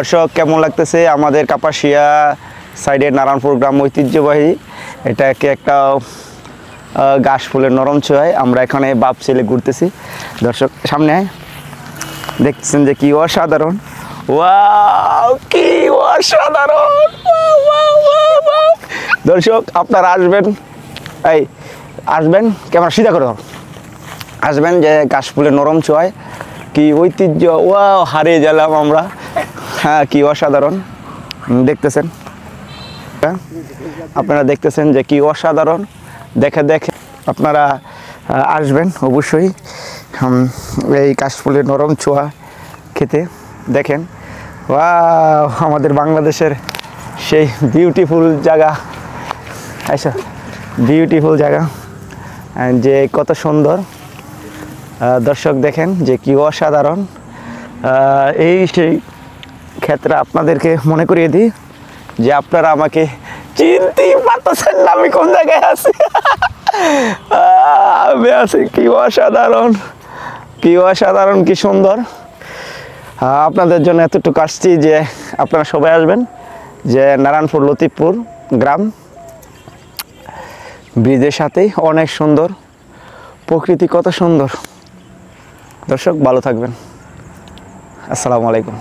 দর্শক কেমন লাগতেছে আমাদের কাপাসিয়া সাইডের নারায়ণপুর গ্রাম ঐতিহ্যবাহী এটাকে একটা গাছ ফুলের নরম ছোঁয়ায় আমরা এখানে বাপ ছেলে ঘুরতেছি। দর্শক সামনে দেখতেছেন যে কি অসাধারণ, ওয়াও কি অসাধারণ। দর্শক আপনারা আসবেন ক্যামেরা সিধা করে আসবেন যে গাছ ফুলের নরম ছোঁয়ায় কি ঐতিহ্য, ওয়াও হারিয়ে গেলাম আমরা। হ্যাঁ কি অসাধারণ দেখতেছেন, আপনারা দেখতেছেন যে কি অসাধারণ। দেখে আপনারা আসবেন অবশ্যই এই কাশফুলের নরম ছোঁয়া খেতে। দেখেন ওয়াও আমাদের বাংলাদেশের সেই বিউটিফুল জায়গা, আচ্ছা বিউটিফুল জায়গা যে কত সুন্দর। দর্শক দেখেন যে কি অসাধারণ। এই সেই ক্ষেত্রে আপনাদেরকে মনে করিয়ে দিই যে আপনারা আমাকে চিনতেই পারতেছেন না আমি কোন জায়গায় আছি। আমি আছি কি অসাধারণ, কি অসাধারণ, কি সুন্দর। আপনাদের জন্য এতটুকু আসছি যে আপনারা সবাই আসবেন যে নারায়ণপুর লতিফপুর গ্রাম ব্রিজের সাথেই অনেক সুন্দর, প্রকৃতি কত সুন্দর। দর্শক ভালো থাকবেন, আসসালামু আলাইকুম।